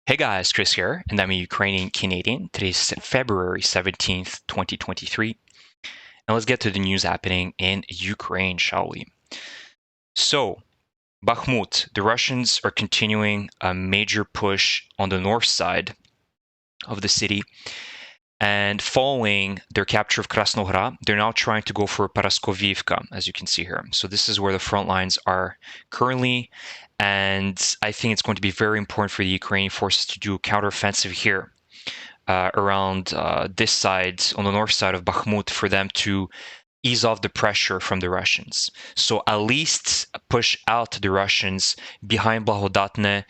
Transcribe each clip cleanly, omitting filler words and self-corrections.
Hey guys, Chris here, and I'm a Ukrainian Canadian. Today's February 17th, 2023. And let's get to the news happening in Ukraine, shall we? So, Bakhmut, the Russians are continuing a major push on the north side of the city. And following their capture of Krasnohora, they're now trying to go for Paraskovivka, as you can see here. So this is where the front lines are currently. And I think it's going to be very important for the Ukrainian forces to do a counteroffensive here around this side, on the north side of Bakhmut, for them to ease off the pressure from the Russians. So at least push out the Russians behind Blahodatne,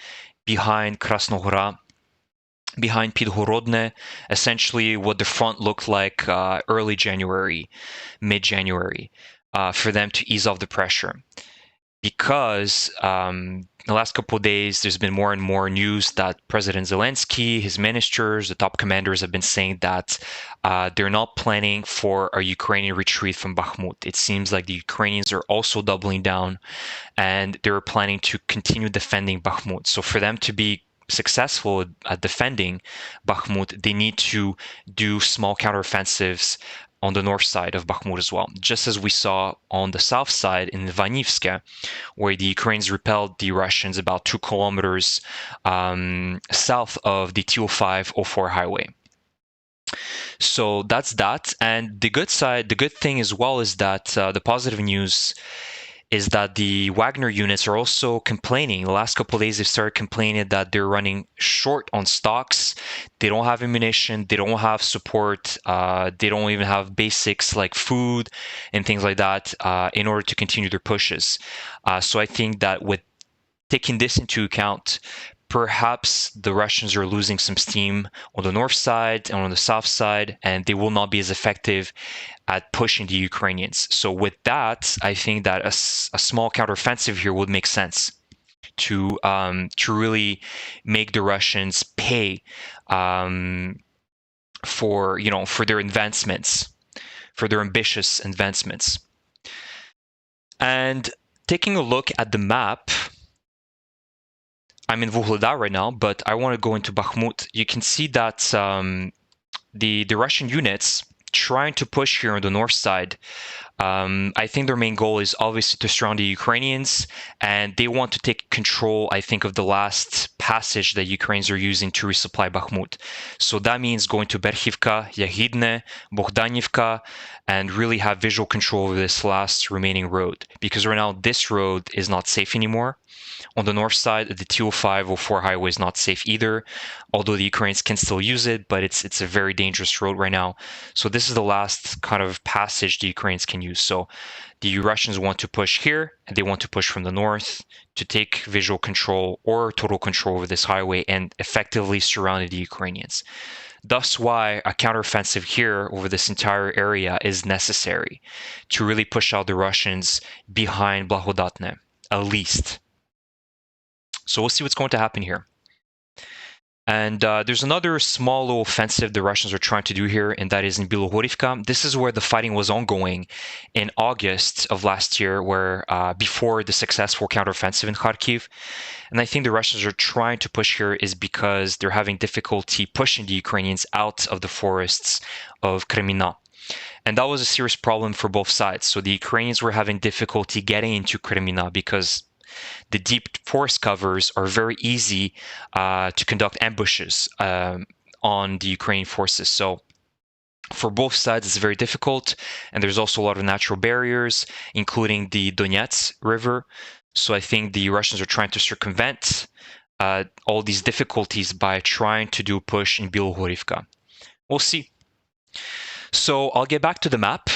behind Krasnohora, behind Pilhorodne, essentially what the front looked like early January, mid-January, for them to ease off the pressure. Because the last couple of days, there's been more and more news that President Zelensky, his ministers, the top commanders have been saying that they're not planning for a Ukrainian retreat from Bakhmut. It seems like the Ukrainians are also doubling down and they're planning to continue defending Bakhmut. So for them to be successful at defending Bakhmut, they need to do small counteroffensives on the north side of Bakhmut as well, just as we saw on the south side in Vanivske, where the Ukrainians repelled the Russians about 2 kilometers south of the 205-04 highway. So that's that. And the good thing as well is that the positive news is that the Wagner units are also complaining. The last couple of days, they've started complaining that they're running short on stocks. They don't have ammunition. They don't have support. They don't even have basics like food and things like that in order to continue their pushes. So I think that with taking this into account, perhaps the Russians are losing some steam on the north side and on the south side, and they will not be as effective at pushing the Ukrainians. So with that, I think that a small counteroffensive here would make sense to really make the Russians pay for their advancements, for their ambitious advancements. And taking a look at the map, I'm in Vuhledar right now, but I want to go into Bakhmut. You can see that the Russian units trying to push here on the north side. I think their main goal is obviously to surround the Ukrainians, and they want to take control, I think, of the last passage that Ukrainians are using to resupply Bakhmut. So that means going to Berkhivka, Yahidne, Bogdanivka, and really have visual control over this last remaining road. Because right now, this road is not safe anymore. On the north side, the 205-04 highway is not safe either, although the Ukrainians can still use it, but it's a very dangerous road right now. So this is the last kind of passage the Ukrainians can use. So the Russians want to push here, and they want to push from the north to take visual control or total control over this highway and effectively surround the Ukrainians. Thus why a counteroffensive here over this entire area is necessary to really push out the Russians behind Blahodatne, at least. So we'll see what's going to happen here. And there's another small little offensive the Russians are trying to do here, and that is in Bilohorivka. This is where the fighting was ongoing in August of last year, where before the successful counteroffensive in Kharkiv. And I think the Russians are trying to push here is because they're having difficulty pushing the Ukrainians out of the forests of Kremina. And that was a serious problem for both sides. So the Ukrainians were having difficulty getting into Kremina because the deep forest covers are very easy to conduct ambushes on the Ukrainian forces. So for both sides, it's very difficult. And there's also a lot of natural barriers, including the Donetsk River. So I think the Russians are trying to circumvent all these difficulties by trying to do a push in Bilohorivka. We'll see. So I'll get back to the map.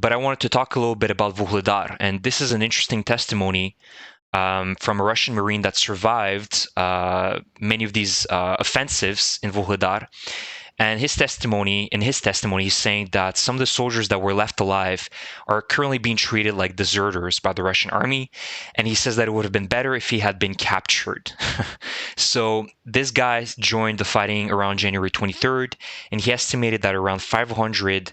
But I wanted to talk a little bit about Vuhledar, and this is an interesting testimony from a Russian Marine that survived many of these offensives in Vuhledar. And in his testimony, he's saying that some of the soldiers that were left alive are currently being treated like deserters by the Russian army. And he says that it would have been better if he had been captured. So this guy joined the fighting around January 23rd, and he estimated that around 500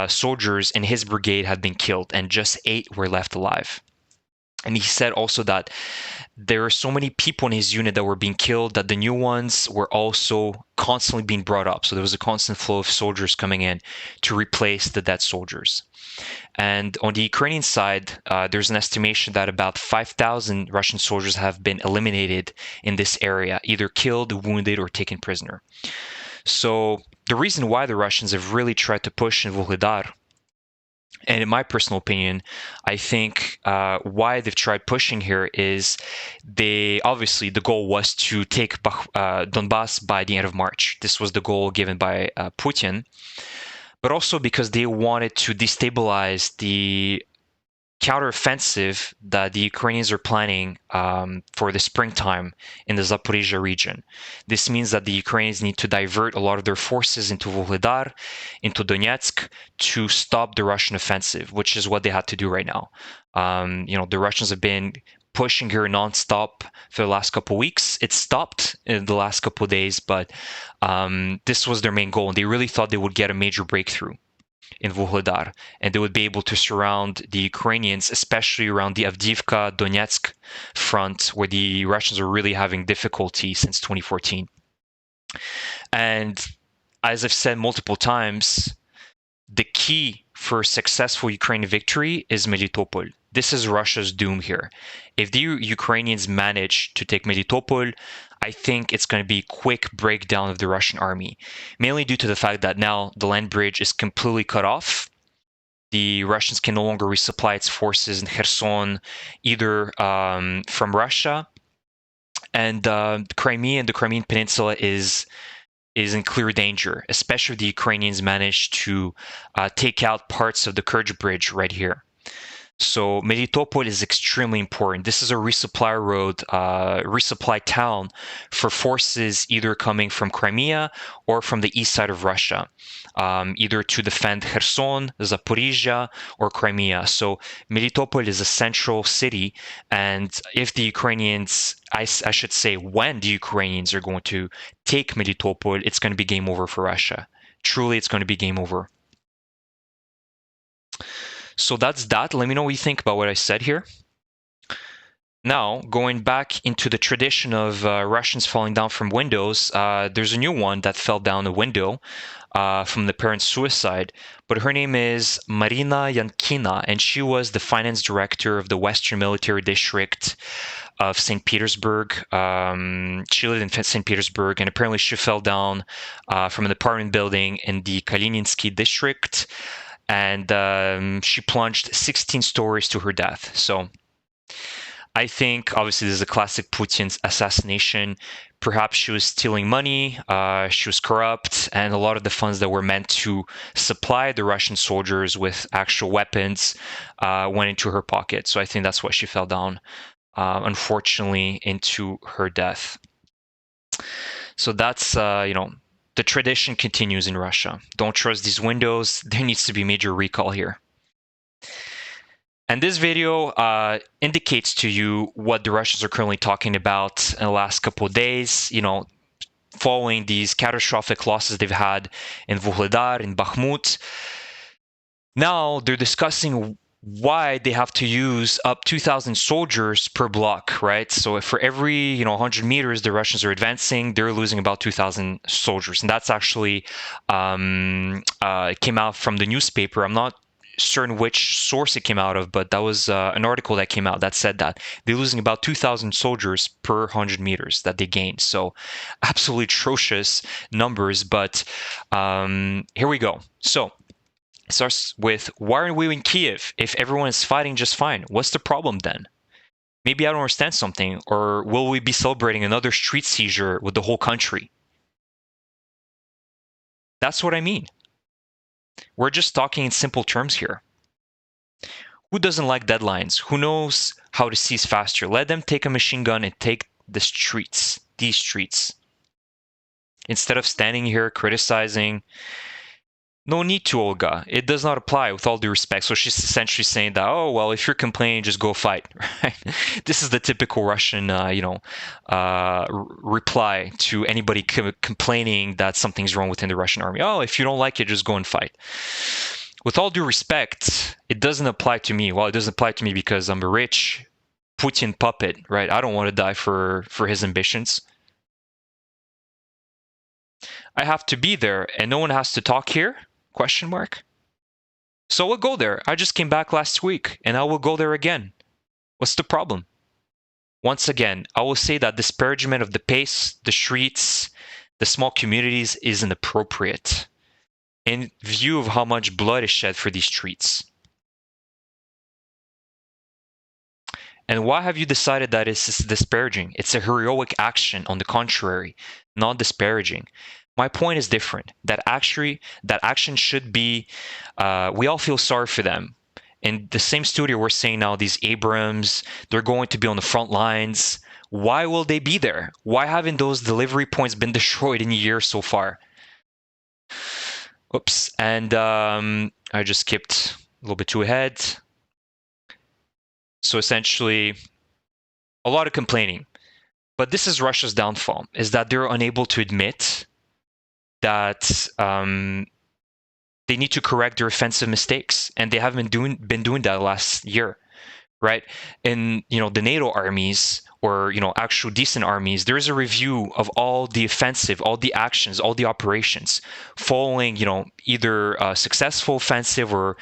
soldiers in his brigade had been killed, and just 8 were left alive. And he said also that there are so many people in his unit that were being killed that the new ones were also constantly being brought up. So there was a constant flow of soldiers coming in to replace the dead soldiers. And on the Ukrainian side, there's an estimation that about 5,000 Russian soldiers have been eliminated in this area, either killed, wounded, or taken prisoner. So the reason why the Russians have really tried to push in Vuhledar, and in my personal opinion, I think why they've tried pushing here is obviously the goal was to take Donbass by the end of March. This was the goal given by Putin, but also because they wanted to destabilize the counteroffensive that the Ukrainians are planning for the springtime in the Zaporizhia region. This means that the Ukrainians need to divert a lot of their forces into Vuhledar, into Donetsk, to stop the Russian offensive, which is what they had to do right now. The Russians have been pushing here nonstop for the last couple of weeks. It stopped in the last couple of days, but this was their main goal, and they really thought they would get a major breakthrough in Vuhledar, and they would be able to surround the Ukrainians, especially around the Avdiivka, Donetsk front, where the Russians are really having difficulty since 2014. And as I've said multiple times, the key for successful Ukrainian victory is Melitopol. This is Russia's doom here. If the Ukrainians manage to take Melitopol, I think it's going to be a quick breakdown of the Russian army, mainly due to the fact that now the land bridge is completely cut off. The Russians can no longer resupply its forces in Kherson, either from Russia, and Crimea and the Crimean Peninsula is in clear danger, especially if the Ukrainians manage to take out parts of the Kerch Bridge right here. So Melitopol is extremely important. This is a resupply road, resupply town for forces either coming from Crimea or from the east side of Russia, either to defend Kherson, Zaporizhia, or Crimea. So Melitopol is a central city, and if the Ukrainians, I should say, when the Ukrainians are going to take Melitopol, it's going to be game over for Russia. Truly, it's going to be game over. So that's that. Let me know what you think about what I said here. Now, going back into the tradition of Russians falling down from windows, there's a new one that fell down a window from the parent's suicide, but her name is Marina Yankina, and she was the finance director of the Western Military District of St. Petersburg. She lived in St. Petersburg, and apparently she fell down from an apartment building in the Kalininsky district, and she plunged 16 stories to her death. So I think, obviously, this is a classic Putin's assassination. Perhaps she was stealing money, she was corrupt, and a lot of the funds that were meant to supply the Russian soldiers with actual weapons went into her pocket. So I think that's why she fell down, unfortunately, into her death. So that's, the tradition continues in Russia. Don't trust these windows. There needs to be major recall here. And this video indicates to you what the Russians are currently talking about in the last couple of days, following these catastrophic losses they've had in Vuhledar, in Bakhmut. Now they're discussing why they have to use up 2,000 soldiers per block, right? So for every 100 meters the Russians are advancing, they're losing about 2,000 soldiers, and that's actually came out from the newspaper. I'm not certain which source it came out of, but that was an article that came out that said that they're losing about 2,000 soldiers per 100 meters that they gained. So absolutely atrocious numbers, but here we go. So it starts with, why aren't we in Kiev if everyone is fighting just fine? What's the problem then? Maybe I don't understand something, or will we be celebrating another street seizure with the whole country? That's what I mean. We're just talking in simple terms here. Who doesn't like deadlines? Who knows how to seize faster? Let them take a machine gun and take the streets, these streets. Instead of standing here criticizing, no need to, Olga. It does not apply, with all due respect. So she's essentially saying that, oh, well, if you're complaining, just go fight. Right? This is the typical Russian, reply to anybody complaining that something's wrong within the Russian army. Oh, if you don't like it, just go and fight. With all due respect, it doesn't apply to me. Well, it doesn't apply to me because I'm rich, Putin puppet, right? I don't want to die for his ambitions. I have to be there, and no one has to talk here? Question mark. So we'll go there. I just came back last week, and I will go there again. What's the problem? Once again, I will say that disparagement of the pace, the streets, the small communities is inappropriate in view of how much blood is shed for these streets. And why have you decided that it's disparaging? It's a heroic action, on the contrary, not disparaging. My point is different. That action should be, we all feel sorry for them. In the same studio, we're saying now these Abrams, they're going to be on the front lines. Why will they be there? Why haven't those delivery points been destroyed in years so far? Oops. And I just skipped a little bit too ahead. So essentially, a lot of complaining. But this is Russia's downfall, is that they're unable to admit that they need to correct their offensive mistakes, and they haven't been doing that last year, right? In the NATO armies, or actual decent armies, there is a review of all the offensive, all the actions, all the operations following either a successful offensive or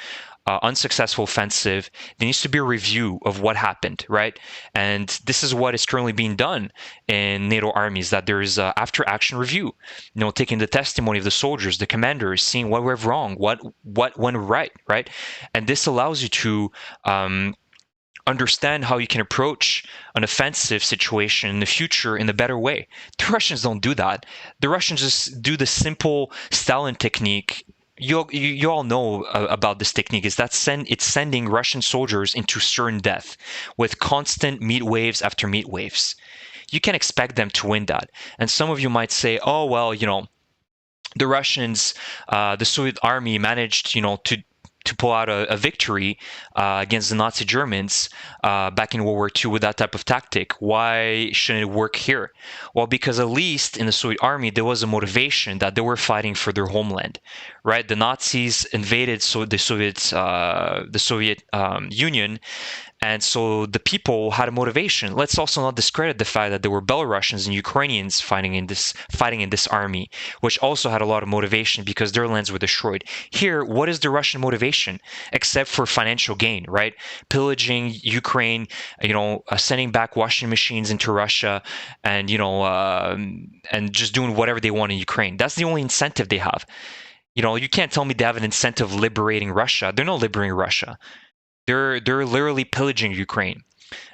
unsuccessful offensive. There needs to be a review of what happened, right? And this is what is currently being done in NATO armies, that there is a after action review, taking the testimony of the soldiers, the commanders, seeing what went wrong, what went right? And this allows you to understand how you can approach an offensive situation in the future in a better way. The Russians don't do that. The Russians just do the simple Stalin technique. You all know about this technique, is that it's sending Russian soldiers into certain death with constant meat waves after meat waves. You can expect them to win that. And some of you might say, oh, well, the Russians, the Soviet army managed, to pull out a victory against the Nazi Germans back in World War II with that type of tactic. Why shouldn't it work here? Well, because at least in the Soviet army, there was a motivation that they were fighting for their homeland, right? The Nazis invaded the Soviet Union, and so the people had a motivation. Let's also not discredit the fact that there were Belarusians and Ukrainians fighting in this army, which also had a lot of motivation because their lands were destroyed. Here, what is the Russian motivation except for financial gain, right? Pillaging Ukraine, sending back washing machines into Russia, and and just doing whatever they want in Ukraine. That's the only incentive they have. You can't tell me they have an incentive liberating Russia. They're not liberating Russia. They're literally pillaging Ukraine.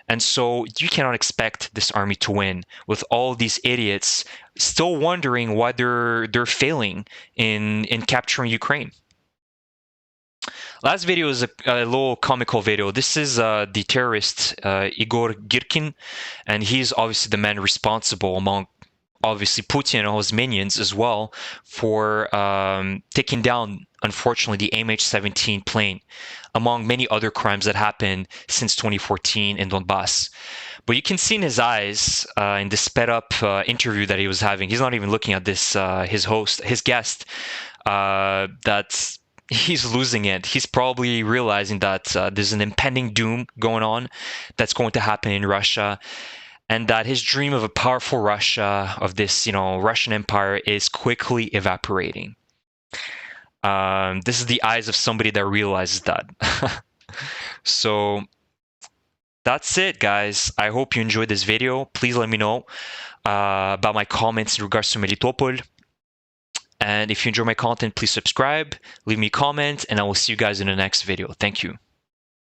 And so you cannot expect this army to win with all these idiots still wondering why they're failing in capturing Ukraine. Last video is a little comical video. This is the terrorist Igor Girkin, and he's obviously the man responsible, among obviously Putin and all his minions as well, for taking down, unfortunately, the MH17 plane, among many other crimes that happened since 2014 in Donbass. But you can see in his eyes, in this sped up interview that he was having, he's not even looking at this, his guest, that he's losing it. He's probably realizing that there's an impending doom going on that's going to happen in Russia, and that his dream of a powerful Russia, of this, Russian empire, is quickly evaporating. This is the eyes of somebody that realizes that. So that's it, guys. I hope you enjoyed this video. Please let me know about my comments in regards to Melitopol. And if you enjoy my content, please subscribe, leave me a comment, and I will see you guys in the next video. Thank you.